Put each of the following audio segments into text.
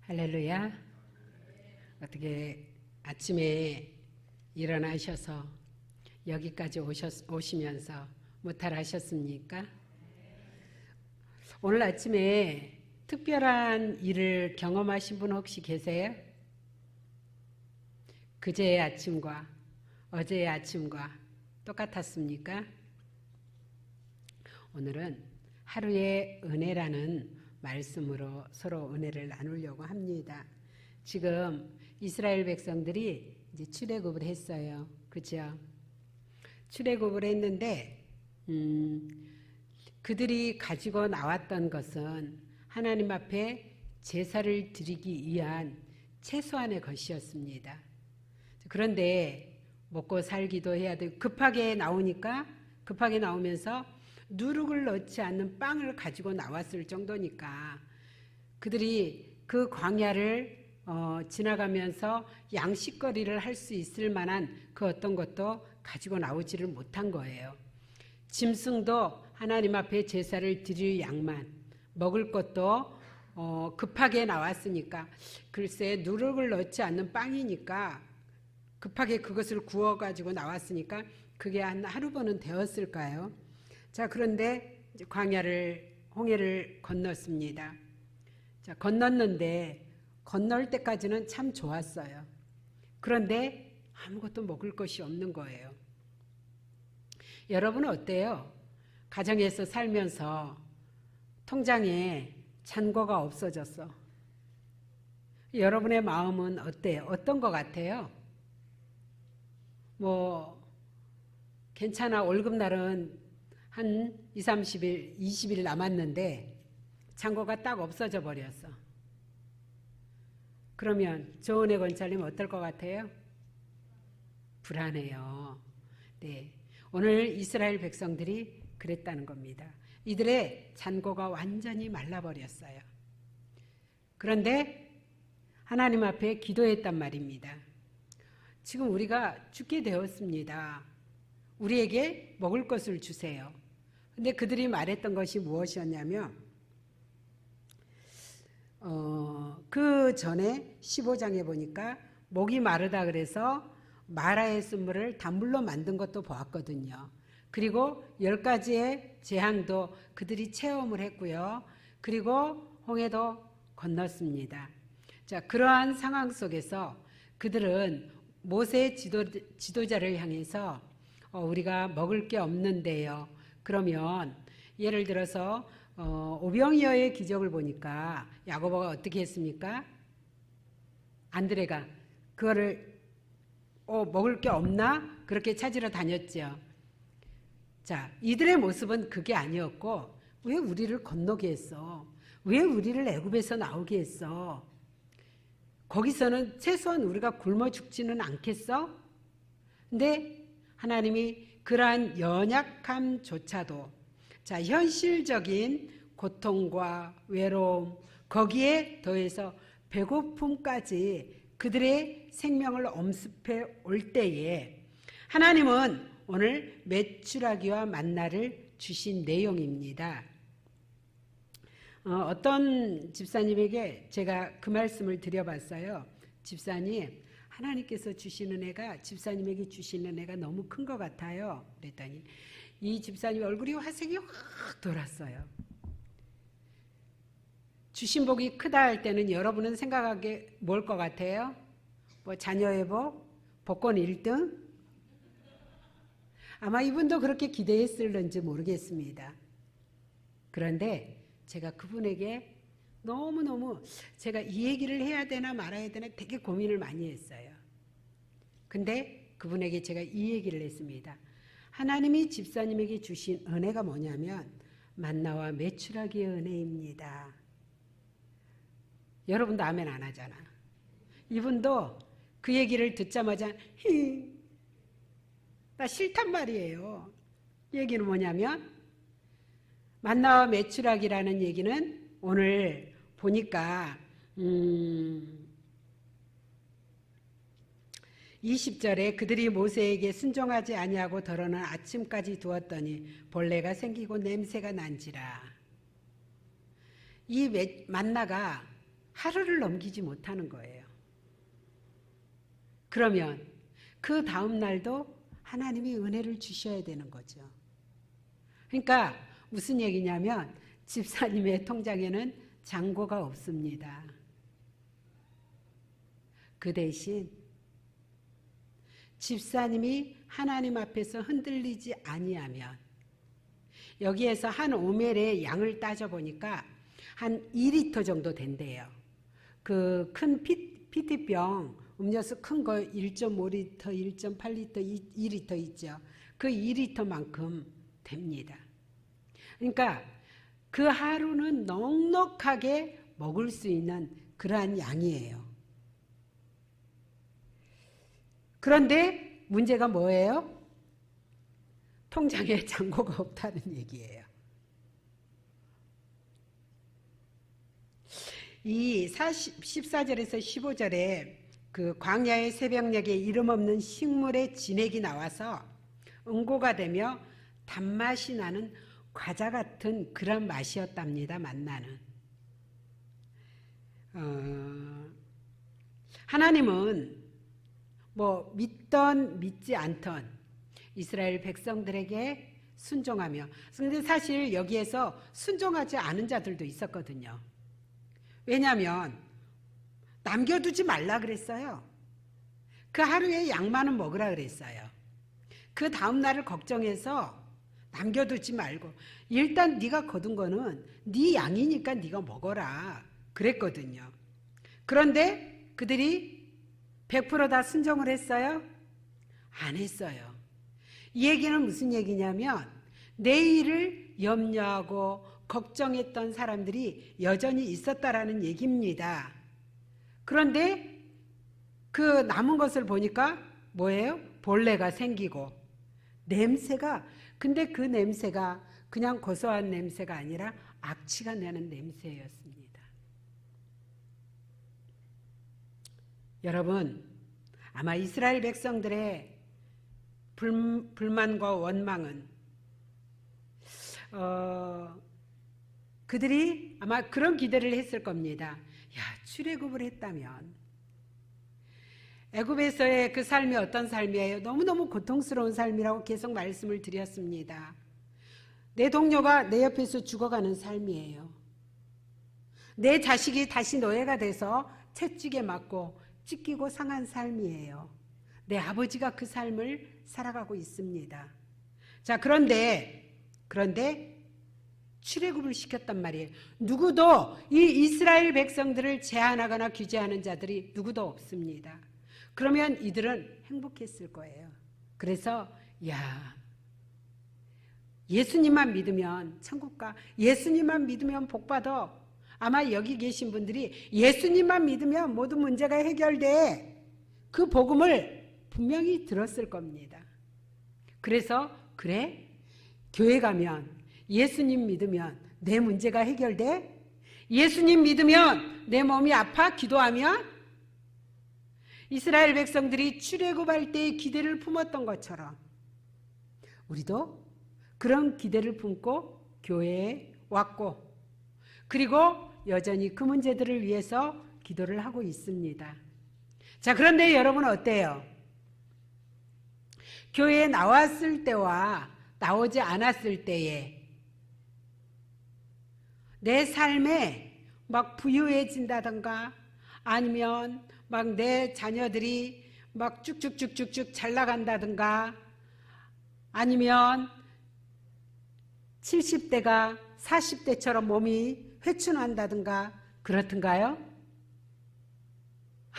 할렐루야. 어떻게 아침에 일어나셔서 여기까지 오시면서 무탈하셨습니까? 오늘 아침에 특별한 일을 경험하신 분 혹시 계세요? 그제의 아침과 어제의 아침과 똑같았습니까? 오늘은 하루의 은혜라는 말씀으로 서로 은혜를 나누려고 합니다. 지금 이스라엘 백성들이 이제 출애굽을 했어요. 그죠? 출애굽을 했는데 그들이 가지고 나왔던 것은 하나님 앞에 제사를 드리기 위한 최소한의 것이었습니다. 그런데 먹고 살기도 해야 되고 급하게 나오면서 누룩을 넣지 않는 빵을 가지고 나왔을 정도니까 그들이 그 광야를 지나가면서 양식거리를 할 수 있을 만한 그 어떤 것도 가지고 나오지를 못한 거예요. 짐승도 하나님 앞에 제사를 드릴 양만, 먹을 것도 급하게 나왔으니까 글쎄 누룩을 넣지 않는 빵이니까 급하게 그것을 구워가지고 나왔으니까 그게 한 하루 번은 되었을까요? 자, 그런데 이제 홍해를 건넜습니다. 자, 건넜는데 건널 때까지는 참 좋았어요. 그런데 아무것도 먹을 것이 없는 거예요. 여러분은 어때요? 가정에서 살면서 통장에 잔고가 없어졌어. 여러분의 마음은 어때요? 어떤 것 같아요? 괜찮아. 월급날은 한 20, 30일 남았는데 잔고가 딱 없어져 버렸어. 그러면 조은혜 권사님 어떨 것 같아요? 불안해요. 네, 오늘 이스라엘 백성들이 그랬다는 겁니다. 이들의 잔고가 완전히 말라버렸어요. 그런데 하나님 앞에 기도했단 말입니다. 지금 우리가 죽게 되었습니다. 우리에게 먹을 것을 주세요. 근데 그들이 말했던 것이 무엇이었냐면 그 전에 15장에 보니까 목이 마르다 그래서 마라의 쓴물을 단물로 만든 것도 보았거든요. 그리고 10가지의 재앙도 그들이 체험을 했고요. 그리고 홍해도 건넜습니다. 자, 그러한 상황 속에서 그들은 모세의 지도자를 향해서 우리가 먹을 게 없는데요. 그러면 예를 들어서 오병이어의 기적을 보니까 야고보가 어떻게 했습니까? 안드레가 그거를 먹을 게 없나? 그렇게 찾으러 다녔죠. 자, 이들의 모습은 그게 아니었고 왜 우리를 건너게 했어? 왜 우리를 애굽에서 나오게 했어? 거기서는 최소한 우리가 굶어 죽지는 않겠어? 근데 하나님이 그러한 연약함조차도 자, 현실적인 고통과 외로움 거기에 더해서 배고픔까지 그들의 생명을 엄습해 올 때에 하나님은 오늘 메추라기와 만나를 주신 내용입니다. 어떤 집사님에게 제가 그 말씀을 드려봤어요. 집사님, 하나님께서 주시는 은혜가 집사님에게 주시는 은혜가 너무 큰 것 같아요. 그랬더니 이 집사님 얼굴이 화색이 확 돌았어요. 주신 복이 크다 할 때는 여러분은 생각하기에 뭘 것 같아요? 자녀의 복? 복권 1등? 아마 이분도 그렇게 기대했을는지 모르겠습니다. 그런데 제가 그분에게 너무너무 제가 이 얘기를 해야 되나 말아야 되나 되게 고민을 많이 했어요. 근데 그분에게 제가 이 얘기를 했습니다. 하나님이 집사님에게 주신 은혜가 뭐냐면 만나와 메추라기의 은혜입니다. 여러분도 아멘 안 하잖아. 이분도 그 얘기를 듣자마자 나 싫단 말이에요. 이 얘기는 뭐냐면 만나와 메추라기라는 얘기는 오늘 보니까 20절에 그들이 모세에게 순종하지 아니하고 더러는 아침까지 두었더니 벌레가 생기고 냄새가 난지라. 이 만나가 하루를 넘기지 못하는 거예요. 그러면 그 다음 날도 하나님이 은혜를 주셔야 되는 거죠. 그러니까 무슨 얘기냐면 집사님의 통장에는 잔고가 없습니다. 그 대신 집사님이 하나님 앞에서 흔들리지 아니하면, 여기에서 한 오멜의 양을 따져보니까 한 2리터 정도 된대요. 그 큰 PT병 음료수 큰 거 1.5리터, 1.8리터, 2리터 있죠. 그 2리터만큼 됩니다. 그러니까 그 하루는 넉넉하게 먹을 수 있는 그러한 양이에요. 그런데 문제가 뭐예요? 통장에 잔고가 없다는 얘기예요. 이 14절에서 15절에 그 광야의 새벽녘에 이름 없는 식물의 진액이 나와서 응고가 되며 단맛이 나는 과자 같은 그런 맛이었답니다. 만나는. 하나님은 뭐 믿던 믿지 않던 이스라엘 백성들에게 순종하며, 근데 사실 여기에서 순종하지 않은 자들도 있었거든요. 왜냐하면 남겨두지 말라 그랬어요. 그 하루에 양만은 먹으라 그랬어요. 그 다음 날을 걱정해서 남겨두지 말고 일단 네가 거둔 거는 네 양이니까 네가 먹어라 그랬거든요. 그런데 그들이 100% 다 순종을 했어요? 안 했어요. 이 얘기는 무슨 얘기냐면 내일을 염려하고 걱정했던 사람들이 여전히 있었다라는 얘기입니다. 그런데 그 남은 것을 보니까 뭐예요? 벌레가 생기고 냄새가, 근데 그 냄새가 그냥 고소한 냄새가 아니라 악취가 나는 냄새였습니다. 여러분, 아마 이스라엘 백성들의 불만과 원망은 그들이 아마 그런 기대를 했을 겁니다. 야, 출애굽을 했다면 애굽에서의 그 삶이 어떤 삶이에요? 너무너무 고통스러운 삶이라고 계속 말씀을 드렸습니다. 내 동료가 내 옆에서 죽어가는 삶이에요. 내 자식이 다시 노예가 돼서 채찍에 맞고 찢기고 상한 삶이에요. 내 아버지가 그 삶을 살아가고 있습니다. 자, 그런데 출애굽을 시켰단 말이에요. 누구도 이 이스라엘 백성들을 제한하거나 규제하는 자들이 누구도 없습니다. 그러면 이들은 행복했을 거예요. 그래서 예수님만 믿으면 천국 가, 예수님만 믿으면 복 받아. 아마 여기 계신 분들이 예수님만 믿으면 모든 문제가 해결돼. 그 복음을 분명히 들었을 겁니다. 그래서 그래? 교회 가면 예수님 믿으면 내 문제가 해결돼? 예수님 믿으면 내 몸이 아파? 기도하면? 이스라엘 백성들이 출애굽할 때의 기대를 품었던 것처럼 우리도 그런 기대를 품고 교회에 왔고, 그리고 여전히 그 문제들을 위해서 기도를 하고 있습니다. 자, 그런데 여러분 어때요? 교회에 나왔을 때와 나오지 않았을 때에 내 삶에 막 부유해진다던가 아니면 막 내 자녀들이 막 쭉쭉쭉쭉쭉 잘 나간다든가 아니면 70대가 40대처럼 몸이 회춘한다든가 그렇던가요?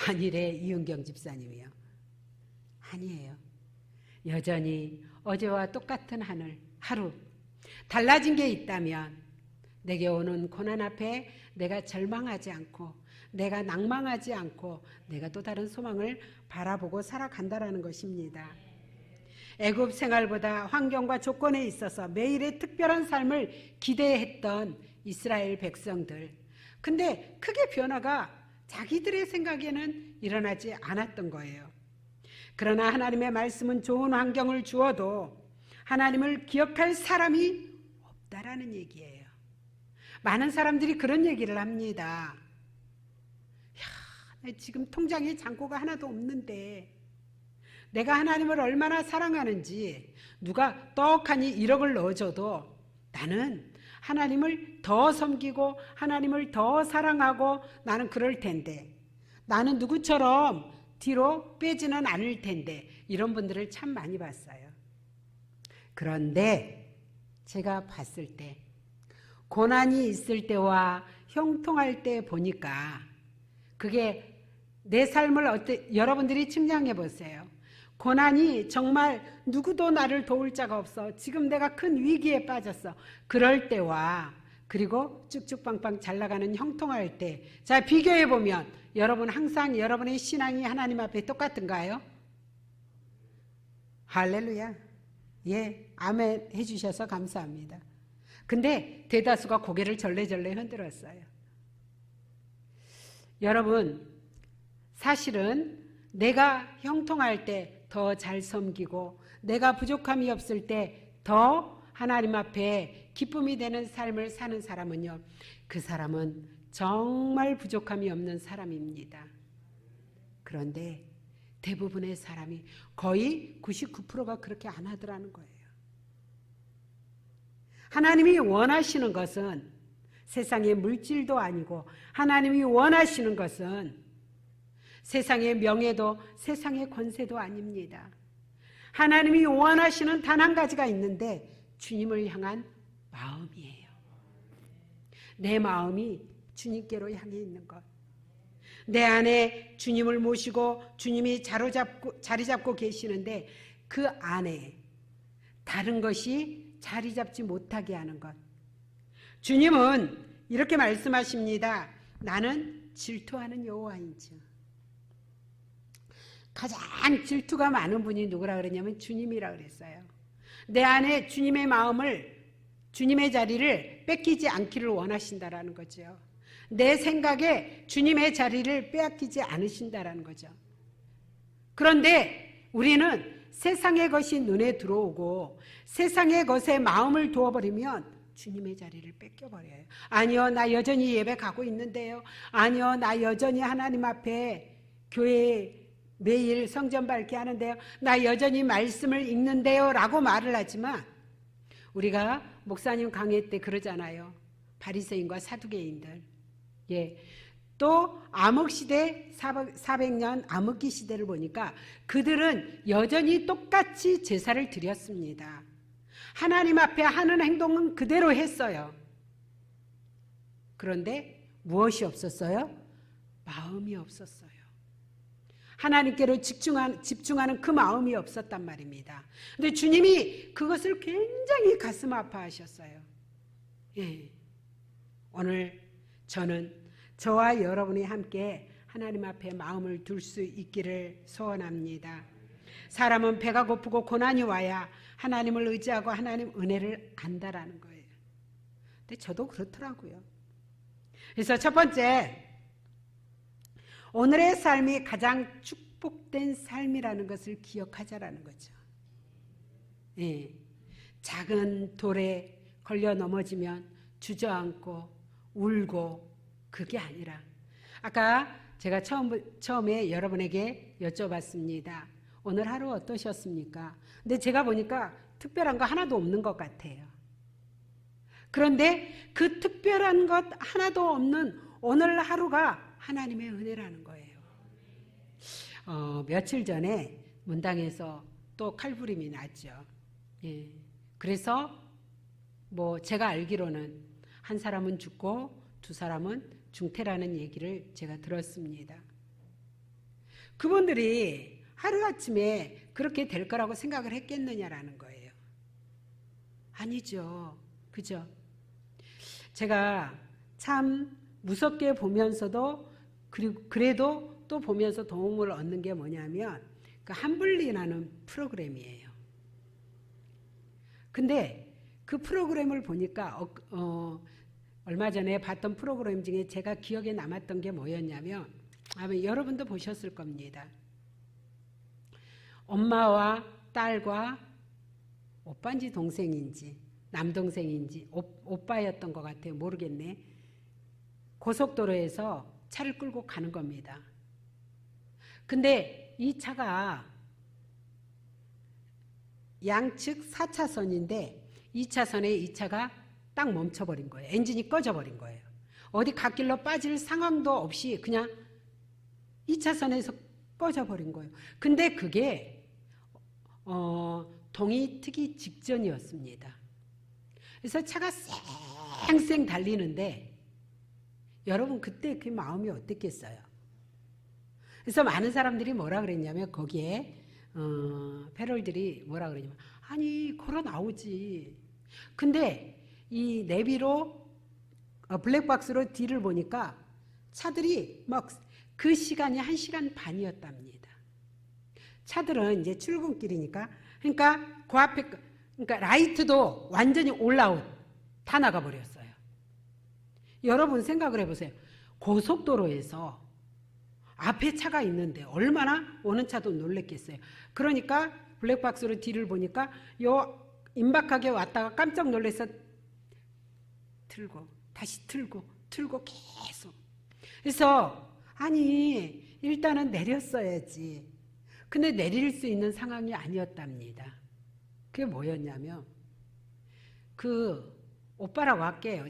아니래, 이은경 집사님이요. 아니에요. 여전히 어제와 똑같은 하루, 달라진 게 있다면 내게 오는 고난 앞에 내가 절망하지 않고 내가 낭망하지 않고 내가 또 다른 소망을 바라보고 살아간다라는 것입니다. 애굽 생활보다 환경과 조건에 있어서 매일의 특별한 삶을 기대했던 이스라엘 백성들. 근데 크게 변화가 자기들의 생각에는 일어나지 않았던 거예요. 그러나 하나님의 말씀은 좋은 환경을 주어도 하나님을 기억할 사람이 없다라는 얘기예요. 많은 사람들이 그런 얘기를 합니다. 지금 통장에 잔고가 하나도 없는데 내가 하나님을 얼마나 사랑하는지 누가 떡하니 1억을 넣어줘도 나는 하나님을 더 섬기고 하나님을 더 사랑하고 나는 그럴 텐데 나는 누구처럼 뒤로 빼지는 않을 텐데 이런 분들을 참 많이 봤어요. 그런데 제가 봤을 때 고난이 있을 때와 형통할 때 보니까 그게 내 삶을 여러분들이 측량해 보세요. 고난이 정말 누구도 나를 도울 자가 없어. 지금 내가 큰 위기에 빠졌어. 그럴 때와 그리고 쭉쭉빵빵 잘 나가는 형통할 때, 자 비교해 보면 여러분 항상 여러분의 신앙이 하나님 앞에 똑같은가요? 할렐루야. 예, 아멘 해주셔서 감사합니다. 근데 대다수가 고개를 절레절레 흔들었어요. 여러분, 사실은 내가 형통할 때 더 잘 섬기고 내가 부족함이 없을 때 더 하나님 앞에 기쁨이 되는 삶을 사는 사람은요, 그 사람은 정말 부족함이 없는 사람입니다. 그런데 대부분의 사람이 거의 99%가 그렇게 안 하더라는 거예요. 하나님이 원하시는 것은 세상의 물질도 아니고 하나님이 원하시는 것은 세상의 명예도 세상의 권세도 아닙니다. 하나님이 원하시는 단 한 가지가 있는데 주님을 향한 마음이에요. 내 마음이 주님께로 향해 있는 것. 내 안에 주님을 모시고 주님이 자리 잡고 계시는데 그 안에 다른 것이 자리 잡지 못하게 하는 것. 주님은 이렇게 말씀하십니다. 나는 질투하는 여호와인즉. 가장 질투가 많은 분이 누구라 그랬냐면 주님이라 그랬어요. 내 안에 주님의 마음을, 주님의 자리를 뺏기지 않기를 원하신다라는 거죠. 내 생각에 주님의 자리를 빼앗기지 않으신다라는 거죠. 그런데 우리는 세상의 것이 눈에 들어오고 세상의 것에 마음을 두어버리면 주님의 자리를 뺏겨버려요. 아니요, 나 여전히 예배 가고 있는데요. 아니요, 나 여전히 하나님 앞에 교회에 매일 성전 밝게 하는데요. 나 여전히 말씀을 읽는데요. 라고 말을 하지만 우리가 목사님 강의 때 그러잖아요. 바리새인과 사두개인들. 예. 또 암흑시대 400년 암흑기 시대를 보니까 그들은 여전히 똑같이 제사를 드렸습니다. 하나님 앞에 하는 행동은 그대로 했어요. 그런데 무엇이 없었어요? 마음이 없었어요. 하나님께로 집중하는 그 마음이 없었단 말입니다. 근데 주님이 그것을 굉장히 가슴 아파하셨어요. 예. 오늘 저는 저와 여러분이 함께 하나님 앞에 마음을 둘 수 있기를 소원합니다. 사람은 배가 고프고 고난이 와야 하나님을 의지하고 하나님 은혜를 안다라는 거예요. 근데 저도 그렇더라고요. 그래서 첫 번째, 오늘의 삶이 가장 축복된 삶이라는 것을 기억하자라는 거죠. 예. 작은 돌에 걸려 넘어지면 주저앉고 울고 그게 아니라 아까 제가 처음에 여러분에게 여쭤봤습니다. 오늘 하루 어떠셨습니까? 근데 제가 보니까 특별한 거 하나도 없는 것 같아요. 그런데 그 특별한 것 하나도 없는 오늘 하루가 하나님의 은혜라는 거예요. 며칠 전에 문당에서 또 칼부림이 났죠. 예. 그래서 제가 알기로는 한 사람은 죽고 두 사람은 중태라는 얘기를 제가 들었습니다. 그분들이 하루아침에 그렇게 될 거라고 생각을 했겠느냐라는 거예요. 아니죠. 그죠? 제가 참 무섭게 보면서도 그래도 또 보면서 도움을 얻는 게 뭐냐면 그 한블리라는 프로그램이에요. 근데 그 프로그램을 보니까 얼마 전에 봤던 프로그램 중에 제가 기억에 남았던 게 뭐였냐면 아마 여러분도 보셨을 겁니다. 엄마와 딸과 오빠인지 동생인지 남동생인지 오빠였던 것 같아요. 모르겠네. 고속도로에서 차를 끌고 가는 겁니다. 근데 이 차가 양측 4차선인데 2차선에 이 차가 딱 멈춰버린 거예요. 엔진이 꺼져버린 거예요. 어디 갓길로 빠질 상황도 없이 그냥 2차선에서 꺼져버린 거예요. 근데 그게 동이 트기 직전이었습니다. 그래서 차가 쌩쌩 달리는데 여러분 그때 그 마음이 어땠겠어요? 그래서 많은 사람들이 뭐라 그랬냐면 거기에 패럴들이 뭐라 그러냐면 아니 걸어 나오지. 근데 이 내비로 블랙박스로 뒤를 보니까 차들이 막 그 시간이 1시간 반이었답니다. 차들은 이제 출근길이니까 그러니까 그 앞에 그러니까 라이트도 완전히 올라웃 다 나가버렸어요. 여러분 생각을 해보세요. 고속도로에서 앞에 차가 있는데 얼마나 오는 차도 놀랬겠어요. 그러니까 블랙박스로 뒤를 보니까 요 임박하게 왔다가 깜짝 놀라서 틀고 다시 틀고 계속. 그래서 아니 일단은 내렸어야지. 근데 내릴 수 있는 상황이 아니었답니다. 그게 뭐였냐면 그 오빠라고 할게요.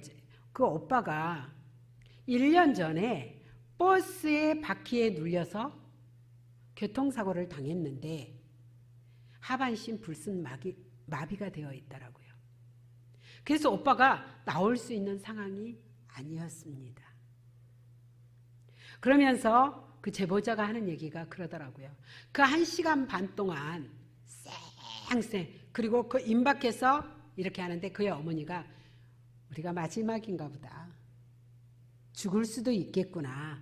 그 오빠가 1년 전에 버스의 바퀴에 눌려서 교통사고를 당했는데 하반신 불순 마비가 되어 있더라고요. 그래서 오빠가 나올 수 있는 상황이 아니었습니다. 그러면서 그 제보자가 하는 얘기가 그러더라고요. 그 1시간 반 동안 쌩쌩 그리고 그 임박해서 이렇게 하는데 그의 어머니가 우리가 마지막인가 보다. 죽을 수도 있겠구나.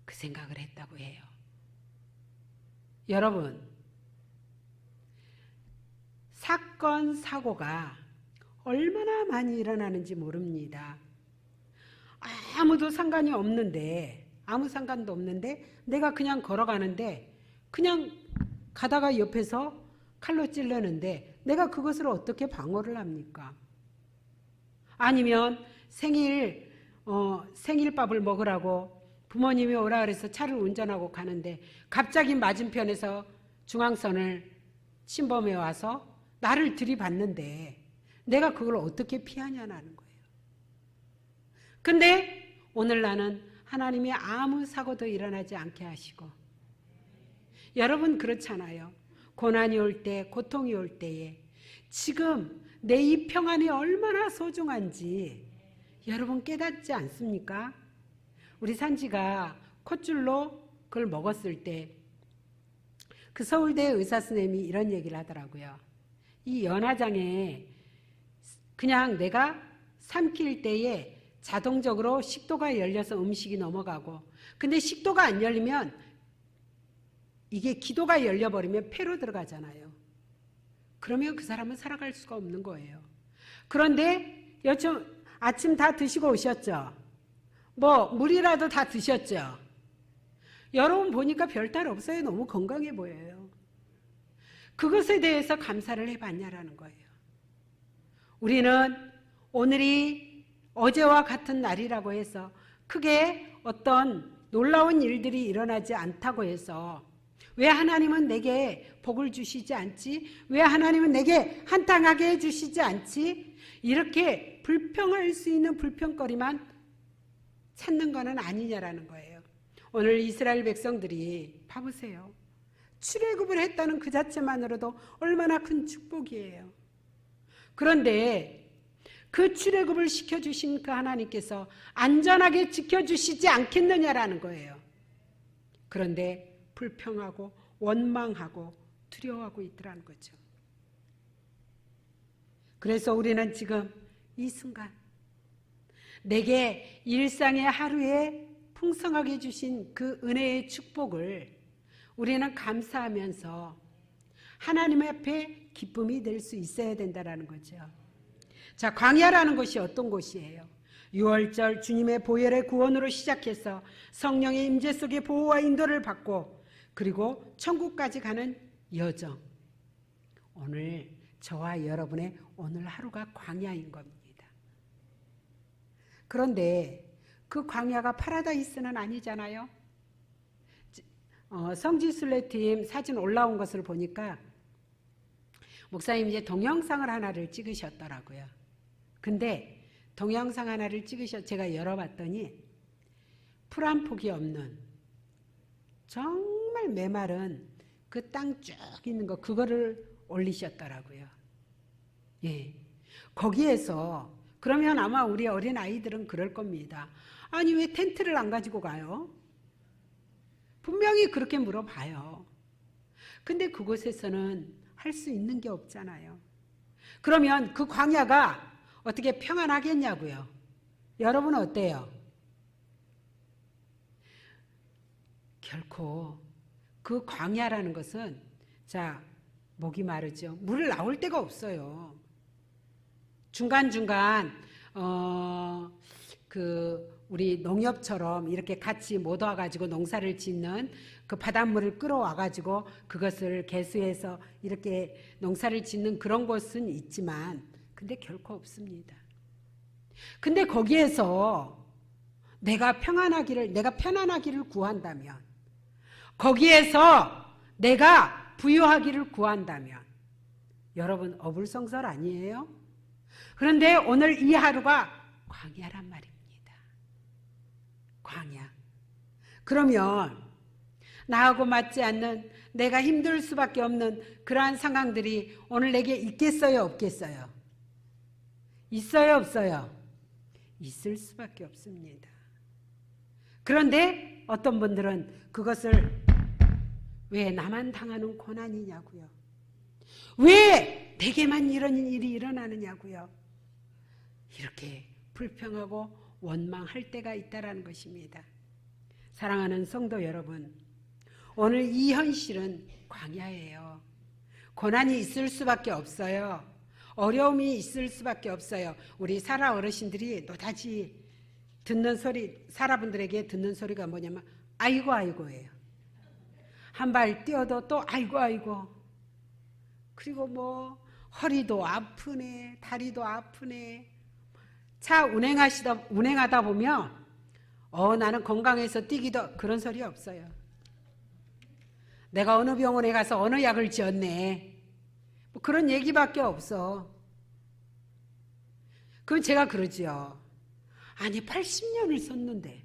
그 생각을 했다고 해요. 여러분, 사건, 사고가 얼마나 많이 일어나는지 모릅니다. 아무도 상관이 없는데 아무 상관도 없는데 내가 그냥 걸어가는데 그냥 가다가 옆에서 칼로 찔르는데 내가 그것을 어떻게 방어를 합니까? 아니면 생일밥을 먹으라고 부모님이 오라 그래서 차를 운전하고 가는데 갑자기 맞은편에서 중앙선을 침범해 와서 나를 들이받는데 내가 그걸 어떻게 피하냐는 거예요. 근데 오늘 나는 하나님이 아무 사고도 일어나지 않게 하시고 여러분 그렇잖아요. 고난이 올 때, 고통이 올 때에 지금 내 이 평안이 얼마나 소중한지 여러분 깨닫지 않습니까? 우리 산지가 콧줄로 그걸 먹었을 때 그 서울대 의사 선생님이 이런 얘기를 하더라고요. 이 연화장에 그냥 내가 삼킬 때에 자동적으로 식도가 열려서 음식이 넘어가고 근데 식도가 안 열리면 이게 기도가 열려버리면 폐로 들어가잖아요. 그러면 그 사람은 살아갈 수가 없는 거예요. 그런데 아침 다 드시고 오셨죠? 뭐 물이라도 다 드셨죠? 여러분 보니까 별탈 없어요. 너무 건강해 보여요. 그것에 대해서 감사를 해봤냐라는 거예요. 우리는 오늘이 어제와 같은 날이라고 해서 크게 어떤 놀라운 일들이 일어나지 않다고 해서 왜 하나님은 내게 복을 주시지 않지? 왜 하나님은 내게 한탄하게 해주시지 않지? 이렇게 불평할 수 있는 불평거리만 찾는 것은 아니냐라는 거예요. 오늘 이스라엘 백성들이 봐보세요. 출애굽을 했다는 그 자체만으로도 얼마나 큰 축복이에요. 그런데 그 출애굽을 시켜주신 그 하나님께서 안전하게 지켜주시지 않겠느냐라는 거예요. 그런데 불평하고 원망하고 두려워하고 있더라는 거죠. 그래서 우리는 지금 이 순간 내게 일상의 하루에 풍성하게 주신 그 은혜의 축복을 우리는 감사하면서 하나님 앞에 기쁨이 될 수 있어야 된다는 거죠. 자, 광야라는 곳이 어떤 곳이에요? 6월절 주님의 보혈의 구원으로 시작해서 성령의 임재 속의 보호와 인도를 받고 그리고 천국까지 가는 여정. 오늘 저와 여러분의 오늘 하루가 광야인 겁니다. 그런데 그 광야가 파라다이스는 아니잖아요. 성지순례팀 사진 올라온 것을 보니까 목사님 이제 동영상을 하나를 찍으셨더라고요. 근데 동영상 하나를 제가 열어봤더니 풀 한 폭이 없는 정말 메마른 그 땅 쭉 있는 거 그거를 올리셨더라고요. 예. 거기에서 그러면 아마 우리 어린 아이들은 그럴 겁니다. 아니 왜 텐트를 안 가지고 가요? 분명히 그렇게 물어봐요. 근데 그곳에서는 할 수 있는 게 없잖아요. 그러면 그 광야가 어떻게 평안하겠냐고요? 여러분 어때요? 결코 그 광야라는 것은 자 목이 마르죠. 물을 나올 데가 없어요. 중간중간 우리 농협처럼 이렇게 같이 모아 가지고 농사를 짓는 그 바닷물을 끌어와 가지고 그것을 개수해서 이렇게 농사를 짓는 그런 곳은 있지만 근데 결코 없습니다. 근데 거기에서 내가 편안하기를 구한다면 거기에서 내가 부유하기를 구한다면 여러분 어불성설 아니에요? 그런데 오늘 이 하루가 광야란 말입니다. 광야. 그러면 나하고 맞지 않는 내가 힘들 수밖에 없는 그러한 상황들이 오늘 내게 있겠어요? 없겠어요? 있어요? 없어요? 있을 수밖에 없습니다. 그런데 어떤 분들은 그것을 왜 나만 당하는 고난이냐고요? 왜 내게만 이런 일이 일어나느냐고요? 이렇게 불평하고 원망할 때가 있다라는 것입니다. 사랑하는 성도 여러분, 오늘 이 현실은 광야예요. 고난이 있을 수밖에 없어요. 어려움이 있을 수밖에 없어요. 우리 사라 어르신들이 노다지 듣는 소리, 사라분들에게 듣는 소리가 뭐냐면 아이고 아이고예요. 한 발 뛰어도 또 아이고 아이고. 그리고 뭐 허리도 아프네, 다리도 아프네. 차 운행하다 보면 나는 건강해서 뛰기도 그런 소리 없어요. 내가 어느 병원에 가서 어느 약을 지었네. 뭐 그런 얘기밖에 없어. 그럼 제가 그러지요. 아니 80년을 썼는데.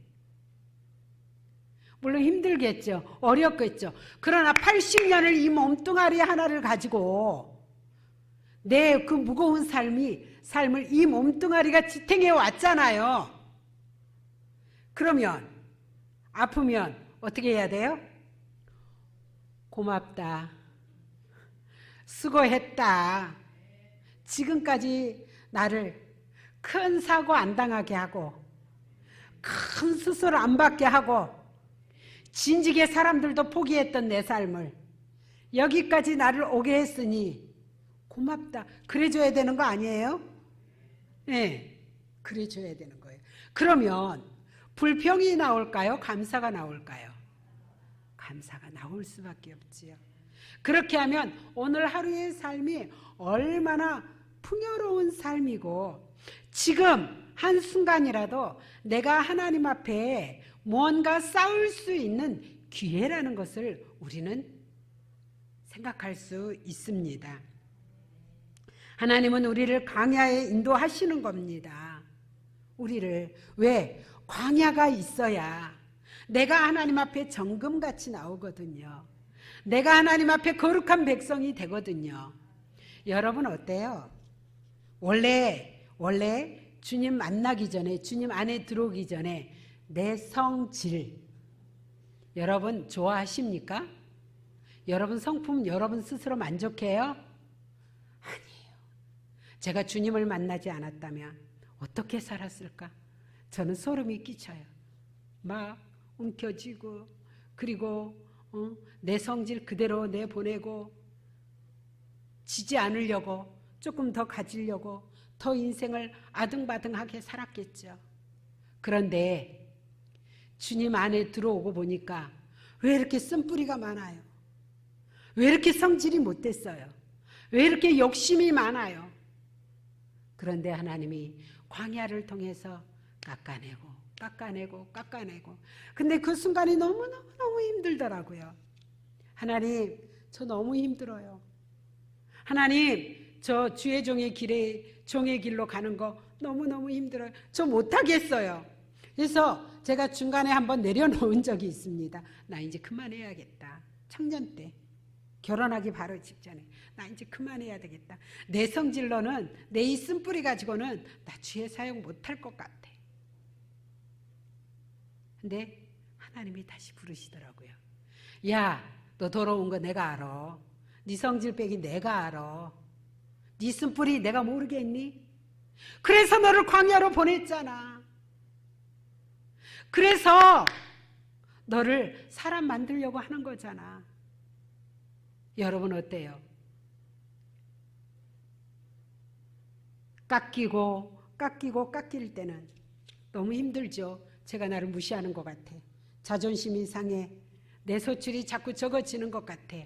물론 힘들겠죠. 어렵겠죠. 그러나 80년을 이 몸뚱아리 하나를 가지고 내 그 무거운 삶을 이 몸뚱아리가 지탱해 왔잖아요. 그러면 아프면 어떻게 해야 돼요? 고맙다. 수고했다. 지금까지 나를 큰 사고 안 당하게 하고 큰 수술 안 받게 하고 진지게 사람들도 포기했던 내 삶을 여기까지 나를 오게 했으니 고맙다. 그래줘야 되는 거 아니에요? 네, 그래줘야 되는 거예요. 그러면 불평이 나올까요? 감사가 나올까요? 감사가 나올 수밖에 없지요. 그렇게 하면 오늘 하루의 삶이 얼마나 풍요로운 삶이고 지금 한순간이라도 내가 하나님 앞에 무언가 쌓을 수 있는 기회라는 것을 우리는 생각할 수 있습니다. 하나님은 우리를 광야에 인도하시는 겁니다. 우리를 왜? 광야가 있어야 내가 하나님 앞에 정금같이 나오거든요. 내가 하나님 앞에 거룩한 백성이 되거든요. 여러분 어때요? 원래 주님 만나기 전에 주님 안에 들어오기 전에 내 성질 여러분 좋아하십니까? 여러분 성품 여러분 스스로 만족해요? 아니에요. 제가 주님을 만나지 않았다면 어떻게 살았을까? 저는 소름이 끼쳐요. 막 움켜쥐고 그리고 내 성질 그대로 내보내고 지지 않으려고 조금 더 가지려고 더 인생을 아등바등하게 살았겠죠. 그런데 주님 안에 들어오고 보니까 왜 이렇게 쓴뿌리가 많아요? 왜 이렇게 성질이 못됐어요? 왜 이렇게 욕심이 많아요? 그런데 하나님이 광야를 통해서 깎아내고 깎아내고. 근데 그 순간이 너무 힘들더라고요. 하나님, 저 너무 힘들어요. 하나님, 저 주의 종의 길로 가는 거 너무너무 힘들어요. 저 못하겠어요. 그래서 제가 중간에 한번 내려놓은 적이 있습니다. 나 이제 그만해야겠다. 청년 때. 결혼하기 바로 직전에. 나 이제 그만해야 되겠다. 내 성질로는, 내 이 쓴뿌리 가지고는 나 주의 사용 못할 것 같아. 근데 하나님이 다시 부르시더라고요. 야, 너 돌아온 거 내가 알아. 네 성질 빼기 내가 알아. 네 쓴뿌리 내가 모르겠니? 그래서 너를 광야로 보냈잖아. 그래서 너를 사람 만들려고 하는 거잖아. 여러분 어때요? 깎일 때는 너무 힘들죠. 제가 나를 무시하는 것 같아. 자존심이 상해. 내 소출이 자꾸 적어지는 것 같아.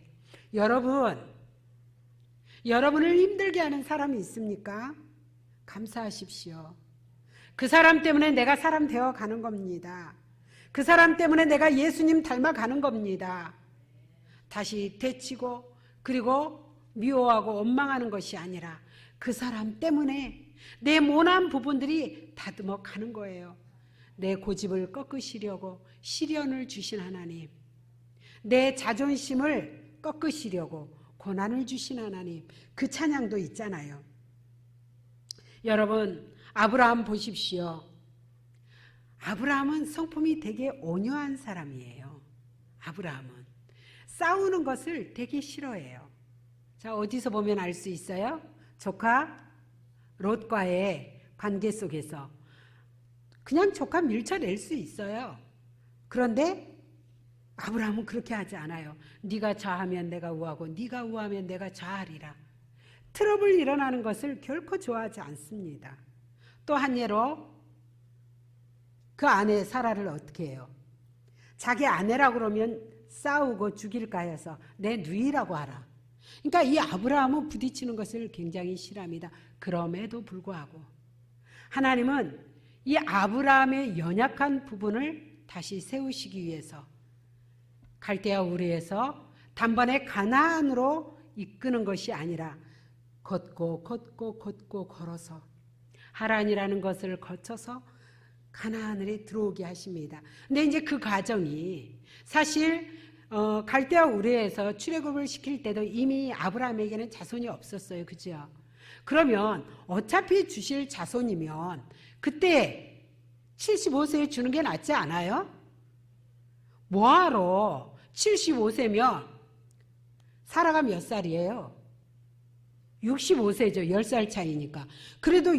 여러분을 힘들게 하는 사람이 있습니까? 감사하십시오. 그 사람 때문에 내가 사람 되어가는 겁니다. 그 사람 때문에 내가 예수님 닮아가는 겁니다. 다시 되치고 그리고 미워하고 원망하는 것이 아니라 그 사람 때문에 내 모난 부분들이 다듬어 가는 거예요. 내 고집을 꺾으시려고 시련을 주신 하나님, 내 자존심을 꺾으시려고 고난을 주신 하나님, 그 찬양도 있잖아요. 여러분, 아브라함 보십시오. 아브라함은 성품이 되게 온유한 사람이에요. 아브라함은 싸우는 것을 되게 싫어해요. 자, 어디서 보면 알 수 있어요? 조카 롯과의 관계 속에서 그냥 조카 밀쳐낼 수 있어요. 그런데 아브라함은 그렇게 하지 않아요. 네가 좌하면 내가 우하고 네가 우하면 내가 좌하리라. 트러블 일어나는 것을 결코 좋아하지 않습니다. 또 한 예로 그 아내 사라를 어떻게 해요? 자기 아내라고 그러면 싸우고 죽일까 해서 내 누이라고 하라. 그러니까 이 아브라함은 부딪히는 것을 굉장히 싫어합니다. 그럼에도 불구하고 하나님은 이 아브라함의 연약한 부분을 다시 세우시기 위해서 갈대아 우르에서 단번에 가나안으로 이끄는 것이 아니라 걷고 걸어서 하란이라는 것을 거쳐서 가나안에 들어오게 하십니다. 근데 이제 그 과정이 사실 갈대아 우르에서 출애굽을 시킬 때도 이미 아브라함에게는 자손이 없었어요. 그죠? 그러면 어차피 주실 자손이면 그때 75세에 주는 게 낫지 않아요? 뭐하러 75세면 사라가 몇 살이에요? 65세죠. 10살 차이니까. 그래도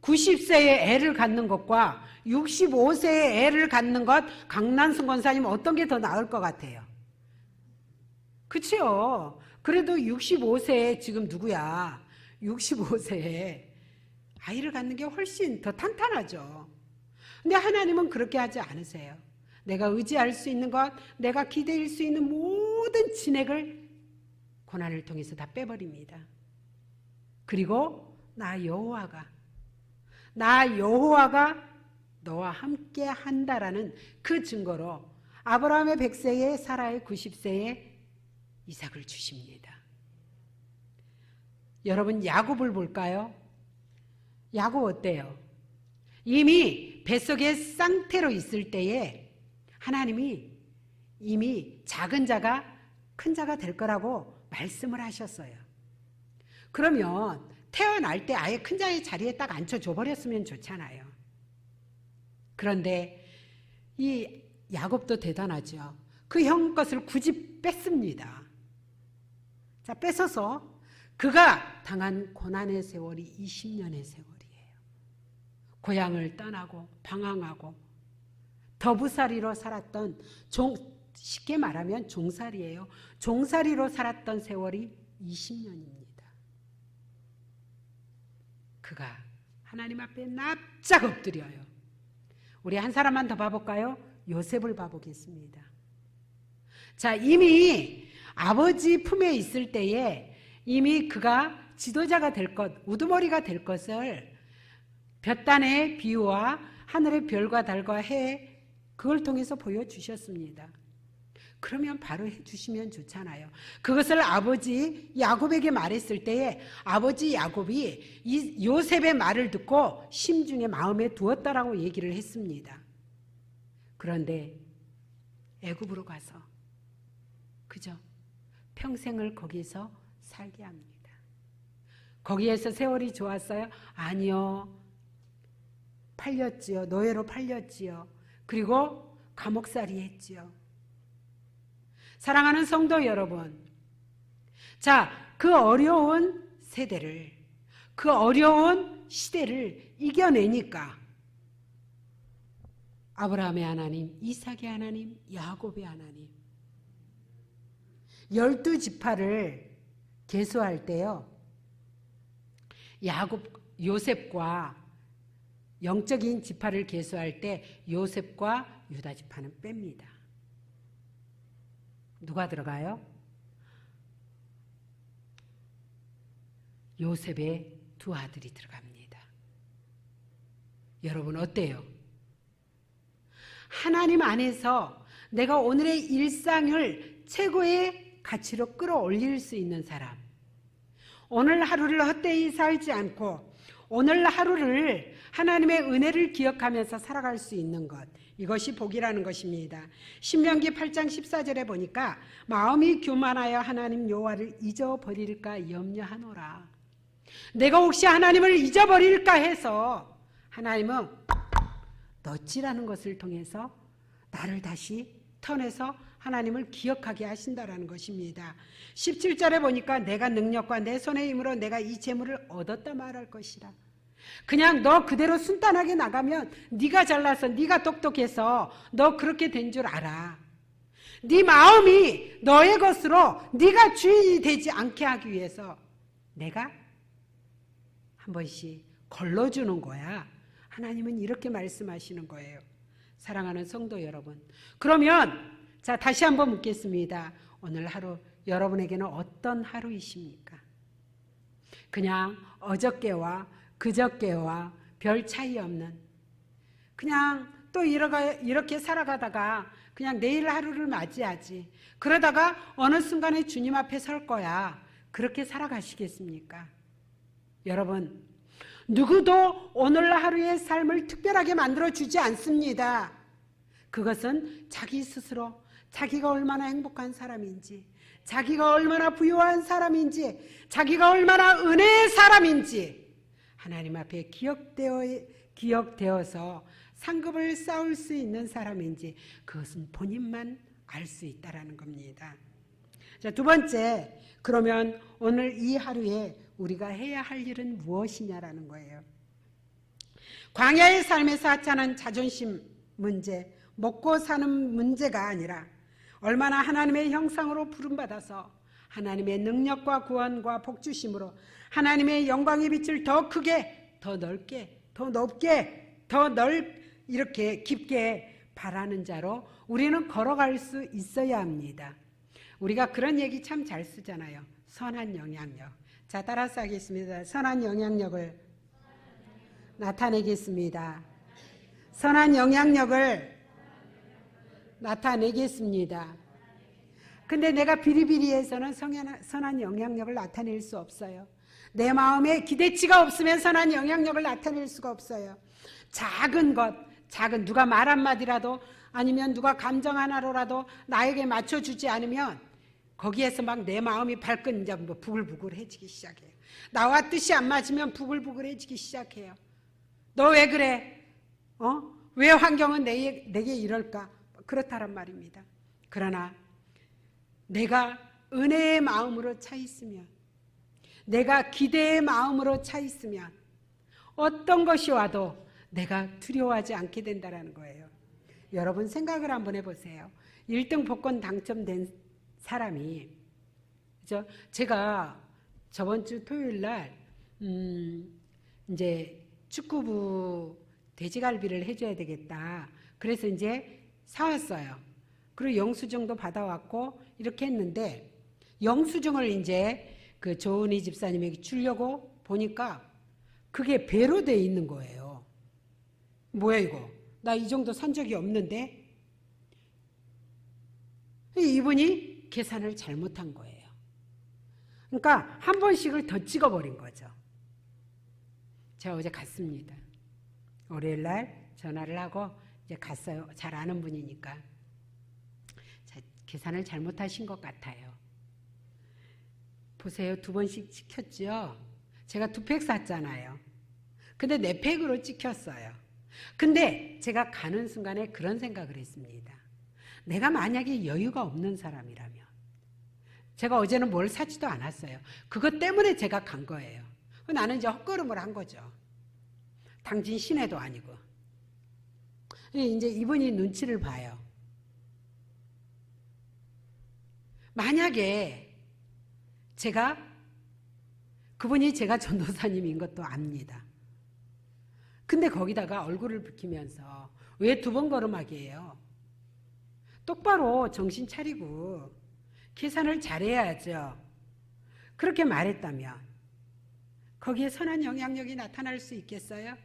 90세에 애를 갖는 것과 65세에 애를 갖는 것, 강난순 권사님 어떤 게 더 나을 것 같아요? 그치요? 그래도 65세에 지금 누구야? 65세에 아이를 갖는 게 훨씬 더 탄탄하죠. 근데 하나님은 그렇게 하지 않으세요. 내가 의지할 수 있는 것, 내가 기대할 수 있는 모든 진액을 고난을 통해서 다 빼버립니다. 그리고 나 여호와가 너와 함께 한다라는 그 증거로 아브라함의 100세에 사라의 90세에 이삭을 주십니다. 여러분, 야곱을 볼까요? 야곱 어때요? 이미 뱃속에 쌍태로 있을 때에 하나님이 이미 작은 자가 큰 자가 될 거라고 말씀을 하셨어요. 그러면 태어날 때 아예 큰 자의 자리에 딱 앉혀줘 버렸으면 좋잖아요. 그런데 이 야곱도 대단하죠. 그 형 것을 굳이 뺐습니다. 자, 뺏어서 그가 당한 고난의 세월이 20년의 세월이에요. 고향을 떠나고 방황하고 더부살이로 살았던 쉽게 말하면 종살이에요. 종살이로 살았던 세월이 20년입니다. 그가 하나님 앞에 납작 엎드려요. 우리 한 사람만 더 봐볼까요? 요셉을 봐보겠습니다. 자, 이미 아버지 품에 있을 때에 이미 그가 지도자가 될 것, 우두머리가 될 것을 볕단의 비유와 하늘의 별과 달과 해 그걸 통해서 보여주셨습니다. 그러면 바로 해주시면 좋잖아요. 그것을 아버지 야곱에게 말했을 때에 아버지 야곱이 이 요셉의 말을 듣고 심중에 마음에 두었다라고 얘기를 했습니다. 그런데 애굽으로 가서 그죠? 평생을 거기서 살게 합니다. 거기에서 세월이 좋았어요? 아니요. 팔렸지요. 노예로 팔렸지요. 그리고 감옥살이 했지요. 사랑하는 성도 여러분, 자, 그 어려운 세대를, 그 어려운 시대를 이겨내니까 아브라함의 하나님, 이삭의 하나님, 야곱의 하나님 12지파를 계수할 때요, 요셉과 영적인 지파를 계수할 때 요셉과 유다 지파는 뺍니다. 누가 들어가요? 요셉의 두 아들이 들어갑니다. 여러분 어때요? 하나님 안에서 내가 오늘의 일상을 최고의 가치로 끌어올릴 수 있는 사람, 오늘 하루를 헛되이 살지 않고 오늘 하루를 하나님의 은혜를 기억하면서 살아갈 수 있는 것, 이것이 복이라는 것입니다. 신명기 8장 14절에 보니까 마음이 교만하여 하나님 여호와를 잊어버릴까 염려하노라. 내가 혹시 하나님을 잊어버릴까 해서 하나님은 넛지라는 것을 통해서 나를 다시 턴해서 하나님을 기억하게 하신다라는 것입니다. 17절에 보니까 내가 능력과 내 손의 힘으로 내가 이 재물을 얻었다 말할 것이라. 그냥 너 그대로 순탄하게 나가면 네가 잘나서 네가 똑똑해서 너 그렇게 된 줄 알아. 네 마음이 너의 것으로 네가 주인이 되지 않게 하기 위해서 내가 한 번씩 걸러주는 거야. 하나님은 이렇게 말씀하시는 거예요. 사랑하는 성도 여러분, 그러면 자, 다시 한번 묻겠습니다. 오늘 하루 여러분에게는 어떤 하루이십니까? 그냥 어저께와 그저께와 별 차이 없는, 그냥 또 이렇게 살아가다가 그냥 내일 하루를 맞이하지, 그러다가 어느 순간에 주님 앞에 설 거야, 그렇게 살아가시겠습니까? 여러분, 누구도 오늘 하루의 삶을 특별하게 만들어주지 않습니다. 그것은 자기 스스로 자기가 얼마나 행복한 사람인지, 자기가 얼마나 부유한 사람인지, 자기가 얼마나 은혜의 사람인지 하나님 앞에 기억되어서 상급을 쌓을 수 있는 사람인지 그것은 본인만 알 수 있다라는 겁니다. 자, 두 번째, 그러면 오늘 이 하루에 우리가 해야 할 일은 무엇이냐라는 거예요. 광야의 삶에서 하찮은 자존심 문제, 먹고 사는 문제가 아니라 얼마나 하나님의 형상으로 부름받아서 하나님의 능력과 구원과 복주심으로 하나님의 영광의 빛을 더 크게, 더 넓게, 더 높게, 이렇게 깊게 바라는 자로 우리는 걸어갈 수 있어야 합니다. 우리가 그런 얘기 참 잘 쓰잖아요. 선한 영향력. 자, 따라서 하겠습니다. 선한 영향력을 나타내겠습니다. 선한 영향력을 나타내겠습니다. 근데 내가 비리비리해서는 선한 영향력을 나타낼 수 없어요. 내 마음에 기대치가 없으면 선한 영향력을 나타낼 수가 없어요. 작은 것, 누가 말 한마디라도 아니면 누가 감정 하나로라도 나에게 맞춰주지 않으면 거기에서 막 내 마음이 발끈 이제 뭐 부글부글해지기 시작해요. 나와 뜻이 안 맞으면 부글부글해지기 시작해요. 너 왜 그래? 왜 환경은 내게 이럴까? 그렇다란 말입니다. 그러나 내가 은혜의 마음으로 차 있으면, 내가 기대의 마음으로 차 있으면 어떤 것이 와도 내가 두려워하지 않게 된다는 거예요. 여러분 생각을 한번 해보세요. 1등 복권 당첨된 사람이, 그죠? 제가 저번 주 토요일 날 이제 축구부 돼지갈비를 해줘야 되겠다. 그래서 이제 사왔어요. 그리고 영수증도 받아왔고 이렇게 했는데, 영수증을 이제 그 조은희 집사님에게 주려고 보니까 그게 배로 돼 있는 거예요. 뭐야 이거? 나 이 정도 산 적이 없는데? 이분이 계산을 잘못한 거예요. 그러니까 한 번씩을 더 찍어버린 거죠. 제가 어제 갔습니다. 월요일 날 전화를 하고 이제 갔어요. 잘 아는 분이니까. 계산을 잘못하신 것 같아요. 보세요. 2번씩 찍혔죠? 제가 2팩 샀잖아요. 근데 4팩으로 찍혔어요. 근데 제가 가는 순간에 그런 생각을 했습니다. 내가 만약에 여유가 없는 사람이라면, 제가 어제는 뭘 사지도 않았어요. 그것 때문에 제가 간 거예요. 나는 이제 헛걸음을 한 거죠. 당진 시내도 아니고. 이제 이분이 눈치를 봐요. 만약에 그분이 제가 전도사님인 것도 압니다. 근데 거기다가 얼굴을 붉히면서 왜 2번 걸음하기예요? 똑바로 정신 차리고 계산을 잘해야죠. 그렇게 말했다면 거기에 선한 영향력이 나타날 수 있겠어요?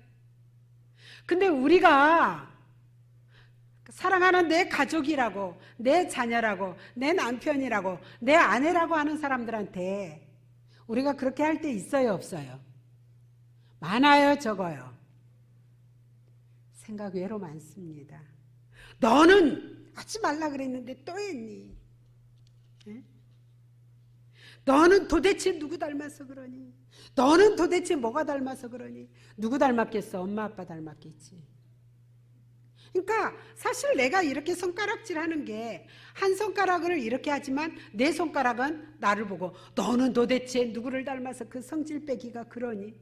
근데 우리가 사랑하는 내 가족이라고, 내 자녀라고, 내 남편이라고, 내 아내라고 하는 사람들한테 우리가 그렇게 할 때 있어요, 없어요? 많아요, 적어요? 생각 외로 많습니다. 너는 하지 말라 그랬는데 또 했니? 에? 너는 도대체 누구 닮아서 그러니? 너는 도대체 뭐가 닮아서 그러니? 누구 닮았겠어? 엄마 아빠 닮았겠지. 그러니까 사실 내가 이렇게 손가락질하는 게 한 손가락을 이렇게 하지만 내 손가락은 나를 보고 너는 도대체 누구를 닮아서 그 성질 빼기가 그러니?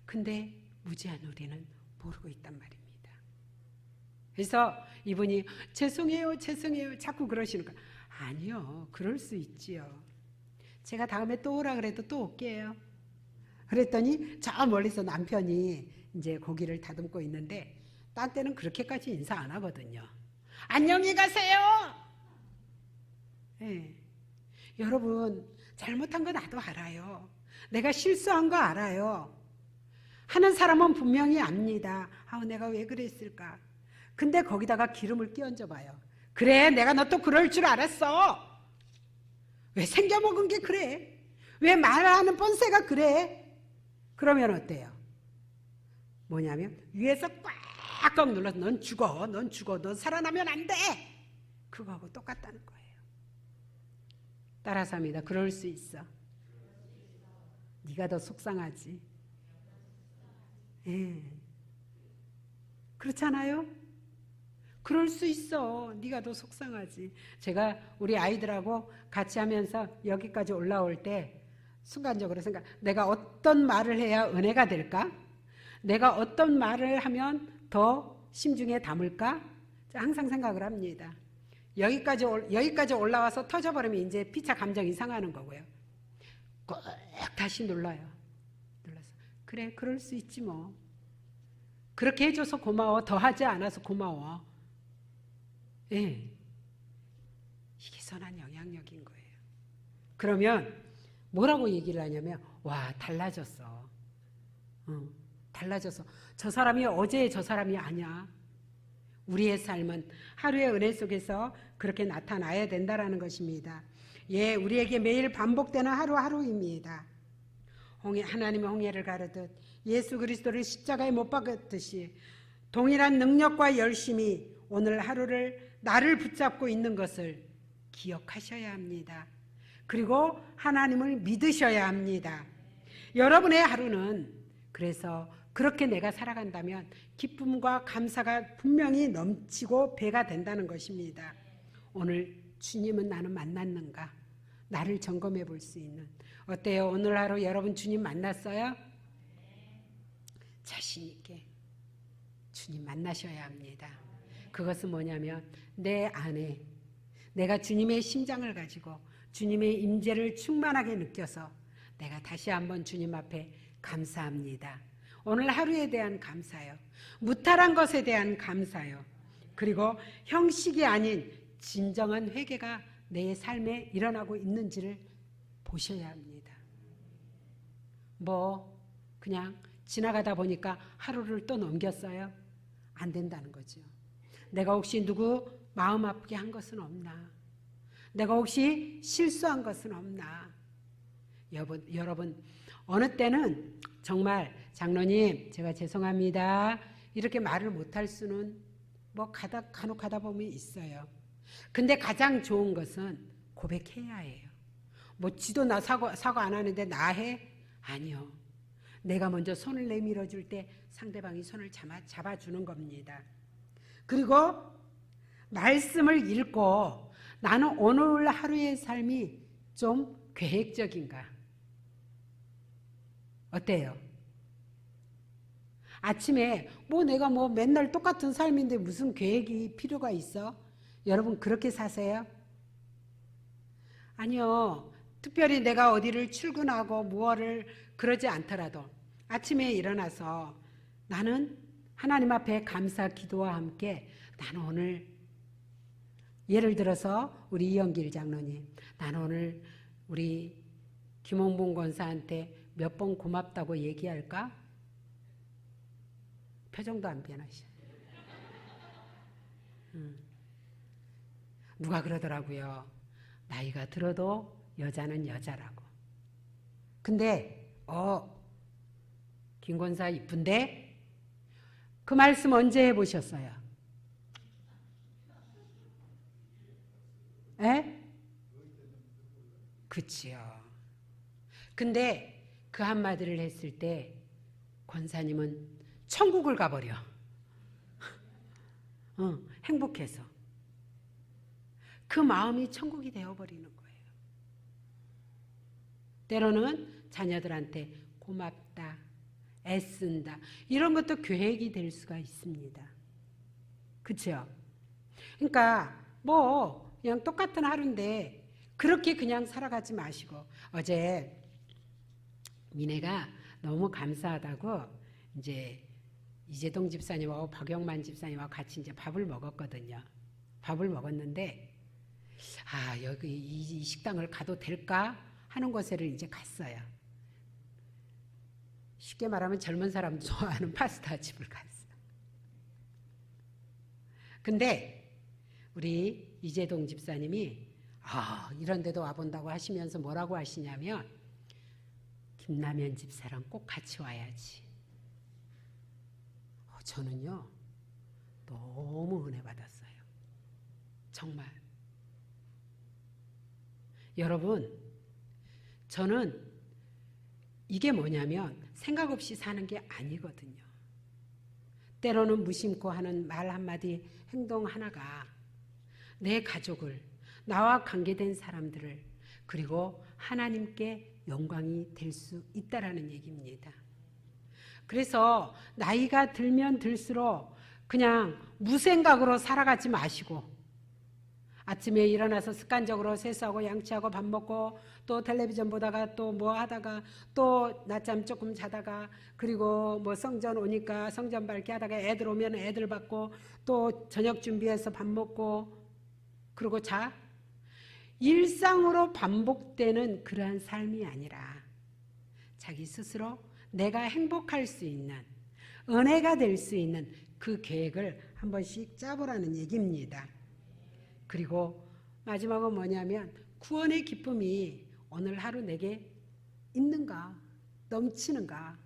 근데 무지한 우리는 모르고 있단 말입니다. 그래서 이분이 죄송해요 자꾸 그러시는 거예요. 아니요, 그럴 수 있지요. 제가 다음에 또 오라 그래도 또 올게요. 그랬더니 저 멀리서 남편이 이제 고기를 다듬고 있는데 딴 때는 그렇게까지 인사 안 하거든요. 안녕히 가세요. 네. 여러분, 잘못한 거 나도 알아요. 내가 실수한 거 알아요. 하는 사람은 분명히 압니다. 내가 왜 그랬을까? 근데 거기다가 기름을 끼얹어 봐요. 그래, 내가 너 또 그럴 줄 알았어. 왜 생겨먹은 게 그래? 왜 말하는 뻔세가 그래? 그러면 어때요? 뭐냐면 위에서 꽉꽉 눌러서 넌 죽어, 넌 살아나면 안 돼. 그거하고 똑같다는 거예요. 따라서 합니다. 그럴 수 있어. 네가 더 속상하지. 예. 그렇잖아요? 그럴 수 있어. 네가 더 속상하지. 제가 우리 아이들하고 같이 하면서 여기까지 올라올 때 순간적으로 내가 어떤 말을 해야 은혜가 될까? 내가 어떤 말을 하면 더 심중에 담을까? 항상 생각을 합니다. 여기까지 올라와서 터져버리면 이제 피차 감정이 상하는 거고요. 꼭 다시 눌러서 그래, 그럴 수 있지 뭐. 그렇게 해줘서 고마워. 더 하지 않아서 고마워. 예. 이게 선한 영향력인 거예요. 그러면 뭐라고 얘기를 하냐면 와, 달라졌어. 달라졌어. 저 사람이 어제의 저 사람이 아니야. 우리의 삶은 하루의 은혜 속에서 그렇게 나타나야 된다라는 것입니다. 예, 우리에게 매일 반복되는 하루하루입니다. 하나님의 홍해를 가르듯 예수 그리스도를 십자가에 못 박았듯이 동일한 능력과 열심이 오늘 하루를 나를 붙잡고 있는 것을 기억하셔야 합니다. 그리고 하나님을 믿으셔야 합니다. 여러분의 하루는 그래서 그렇게 내가 살아간다면 기쁨과 감사가 분명히 넘치고 배가 된다는 것입니다. 오늘 주님은 나는 만났는가? 나를 점검해 볼 수 있는. 어때요? 오늘 하루 여러분 주님 만났어요? 자신 있게 주님 만나셔야 합니다. 그것은 뭐냐면 내 안에 내가 주님의 심장을 가지고 주님의 임재를 충만하게 느껴서 내가 다시 한번 주님 앞에 감사합니다. 오늘 하루에 대한 감사요. 무탈한 것에 대한 감사요. 그리고 형식이 아닌 진정한 회개가 내 삶에 일어나고 있는지를 보셔야 합니다. 그냥 지나가다 보니까 하루를 또 넘겼어요. 안 된다는 거죠. 내가 혹시 누구 마음 아프게 한 것은 없나? 내가 혹시 실수한 것은 없나? 여러분 어느 때는 정말 장로님 제가 죄송합니다 이렇게 말을 못할 수는 뭐 간혹 가다 보면 있어요. 근데 가장 좋은 것은 고백해야 해요. 뭐 지도 나 사과 안 하는데 나 해? 아니요. 내가 먼저 손을 내밀어 줄 때 상대방이 손을 잡아주는 겁니다. 그리고 말씀을 읽고 나는 오늘 하루의 삶이 좀 계획적인가? 어때요? 아침에 내가 맨날 똑같은 삶인데 무슨 계획이 필요가 있어? 여러분 그렇게 사세요? 아니요. 특별히 내가 어디를 출근하고 무엇을 그러지 않더라도 아침에 일어나서 나는 하나님 앞에 감사 기도와 함께 나는 오늘 예를 들어서 우리 이영길 장로님 나는 오늘 우리 김홍봉 권사한테 몇 번 고맙다고 얘기할까? 표정도 안 변하셔. 누가 그러더라고요. 나이가 들어도 여자는 여자라고. 근데 김 권사 이쁜데? 그 말씀 언제 해보셨어요? 에? 그치요. 근데 그 한마디를 했을 때 권사님은 천국을 가버려. 행복해서. 그 마음이 천국이 되어버리는 거예요. 때로는 자녀들한테 고맙다, 애쓴다 이런 것도 계획이 될 수가 있습니다. 그렇죠? 그러니까 그냥 똑같은 하루인데 그렇게 그냥 살아가지 마시고 어제 미네가 너무 감사하다고 이제 이재동 집사님하고 박영만 집사님하고 같이 이제 밥을 먹었거든요. 밥을 먹었는데 여기 이 식당을 가도 될까 하는 곳에를 이제 갔어요. 쉽게 말하면 젊은 사람 좋아하는 파스타 집을 갔어요. 근데 우리 이재동 집사님이 이런 데도 와본다고 하시면서 뭐라고 하시냐면 김남현 집사랑 꼭 같이 와야지. 저는요 너무 은혜 받았어요. 정말. 여러분 저는 이게 뭐냐면 생각 없이 사는 게 아니거든요. 때로는 무심코 하는 말 한마디 행동 하나가 내 가족을 나와 관계된 사람들을 그리고 하나님께 영광이 될 수 있다라는 얘기입니다. 그래서 나이가 들면 들수록 그냥 무생각으로 살아가지 마시고 아침에 일어나서 습관적으로 세수하고 양치하고 밥 먹고 또 텔레비전 보다가 또 뭐 하다가 또 낮잠 조금 자다가 그리고 성전 오니까 성전 밝게 하다가 애들 오면 애들 받고 또 저녁 준비해서 밥 먹고 그러고 자. 일상으로 반복되는 그러한 삶이 아니라 자기 스스로 내가 행복할 수 있는 은혜가 될 수 있는 그 계획을 한 번씩 짜보라는 얘기입니다. 그리고 마지막은 뭐냐면 구원의 기쁨이 오늘 하루 내게 있는가 넘치는가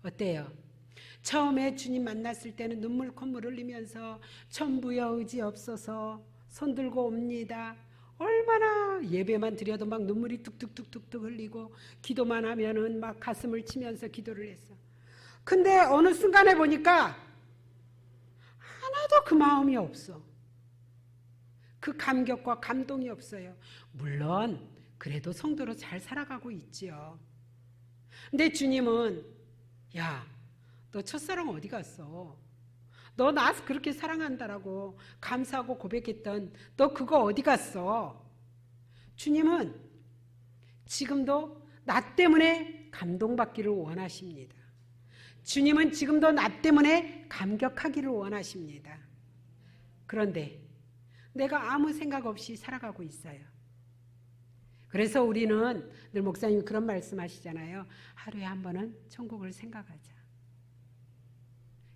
어때요? 처음에 주님 만났을 때는 눈물 콧물 흘리면서 천부여 의지 없어서 손들고 옵니다. 얼마나 예배만 드려도 막 눈물이 뚝뚝뚝뚝 흘리고 기도만 하면은 막 가슴을 치면서 기도를 했어. 근데 어느 순간에 보니까 하나도 그 마음이 없어. 그 감격과 감동이 없어요. 물론 그래도 성도로 잘 살아가고 있지요. 근데 주님은 야, 너 첫사랑 어디 갔어? 너 나 그렇게 사랑한다라고 감사하고 고백했던 너 그거 어디 갔어? 주님은 지금도 나 때문에 감동받기를 원하십니다. 주님은 지금도 나 때문에 감격하기를 원하십니다. 그런데 내가 아무 생각 없이 살아가고 있어요. 그래서 우리는 늘 목사님이 그런 말씀하시잖아요. 하루에 한 번은 천국을 생각하자.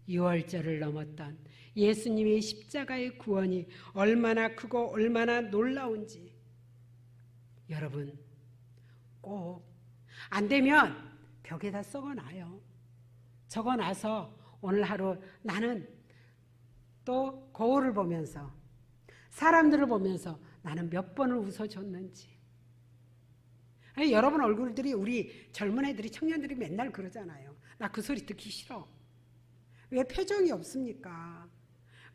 유월절을 넘었던 예수님의 십자가의 구원이 얼마나 크고 얼마나 놀라운지 여러분 꼭 안 되면 벽에다 썩어놔요. 적어놔서 오늘 하루 나는 또 거울을 보면서 사람들을 보면서 나는 몇 번을 웃어줬는지. 아니, 여러분 얼굴들이 우리 젊은 애들이 청년들이 맨날 그러잖아요. 나 그 소리 듣기 싫어. 왜 표정이 없습니까?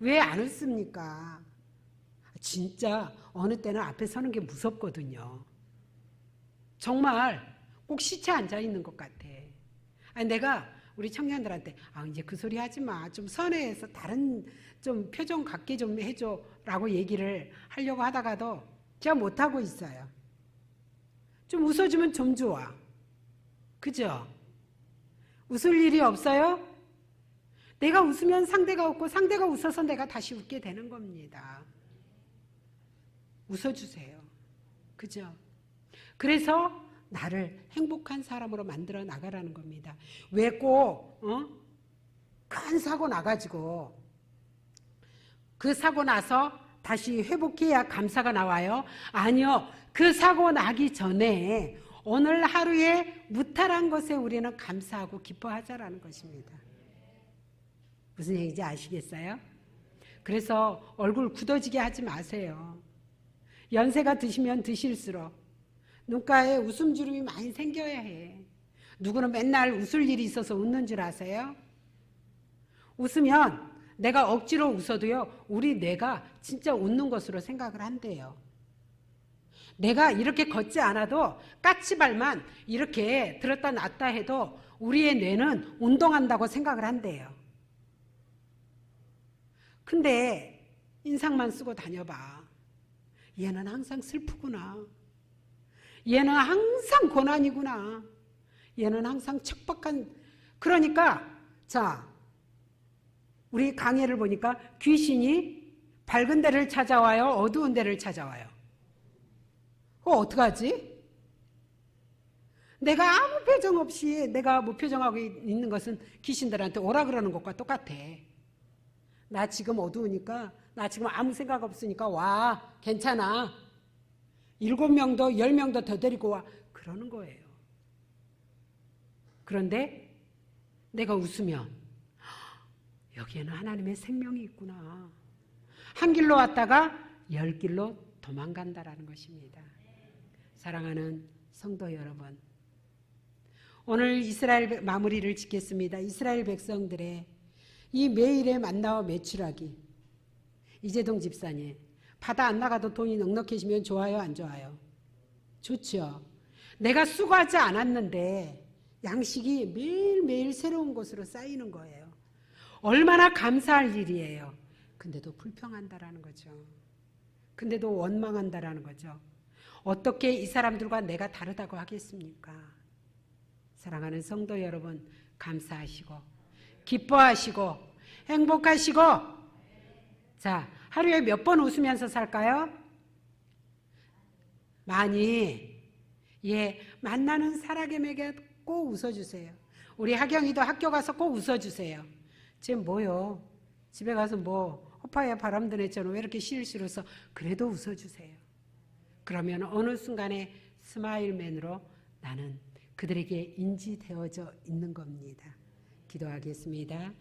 왜 안 웃습니까? 진짜 어느 때는 앞에 서는 게 무섭거든요. 정말 꼭 시체 앉아 있는 것 같아. 아니, 내가 우리 청년들한테 이제 그 소리 하지 마. 좀 선회해서 다른 좀 표정 갖게 좀 해줘 라고 얘기를 하려고 하다가도 제가 못하고 있어요. 좀 웃어주면 좀 좋아. 그죠? 웃을 일이 없어요? 내가 웃으면 상대가 웃고 상대가 웃어서 내가 다시 웃게 되는 겁니다. 웃어주세요. 그죠? 그래서 나를 행복한 사람으로 만들어 나가라는 겁니다. 왜 꼭 큰 사고 나가지고 그 사고 나서 다시 회복해야 감사가 나와요? 아니요. 그 사고 나기 전에 오늘 하루에 무탈한 것에 우리는 감사하고 기뻐하자라는 것입니다. 무슨 얘기인지 아시겠어요? 그래서 얼굴 굳어지게 하지 마세요. 연세가 드시면 드실수록 눈가에 웃음주름이 많이 생겨야 해. 누구는 맨날 웃을 일이 있어서 웃는 줄 아세요? 웃으면 내가 억지로 웃어도요, 우리 뇌가 진짜 웃는 것으로 생각을 한대요. 내가 이렇게 걷지 않아도 까치발만 이렇게 들었다 놨다 해도 우리의 뇌는 운동한다고 생각을 한대요. 근데 인상만 쓰고 다녀봐. 얘는 항상 슬프구나. 얘는 항상 고난이구나. 얘는 항상 척박한. 그러니까 자, 우리 강해를 보니까 귀신이 밝은 데를 찾아와요? 어두운 데를 찾아와요? 그거 어떡하지? 내가 아무 표정 없이 내가 무표정하고 있는 것은 귀신들한테 오라 그러는 것과 똑같아. 나 지금 어두우니까, 나 지금 아무 생각 없으니까 와, 괜찮아. 7명도 10명도 더 데리고 와. 그러는 거예요. 그런데 내가 웃으면 여기에는 하나님의 생명이 있구나. 한 길로 왔다가 10길로 도망간다라는 것입니다. 사랑하는 성도 여러분, 오늘 이스라엘 마무리를 짓겠습니다. 이스라엘 백성들의 이 매일의 만나와 매출하기. 이재동 집사님, 바다 안 나가도 돈이 넉넉해지면 좋아요, 안 좋아요? 좋죠. 내가 수고하지 않았는데 양식이 매일매일 새로운 것으로 쌓이는 거예요. 얼마나 감사할 일이에요. 근데도 불평한다라는 거죠. 근데도 원망한다라는 거죠. 어떻게 이 사람들과 내가 다르다고 하겠습니까? 사랑하는 성도 여러분, 감사하시고 기뻐하시고 행복하시고, 자, 하루에 몇 번 웃으면서 살까요? 많이. 만나는 사람에게 꼭 웃어주세요. 우리 하경이도 학교 가서 꼭 웃어주세요. 쟤 뭐요? 집에 가서 뭐 허파에 바람 드네 저는 왜 이렇게 실실해서. 그래도 웃어주세요. 그러면 어느 순간에 스마일맨으로 나는 그들에게 인지되어져 있는 겁니다. 기도하겠습니다.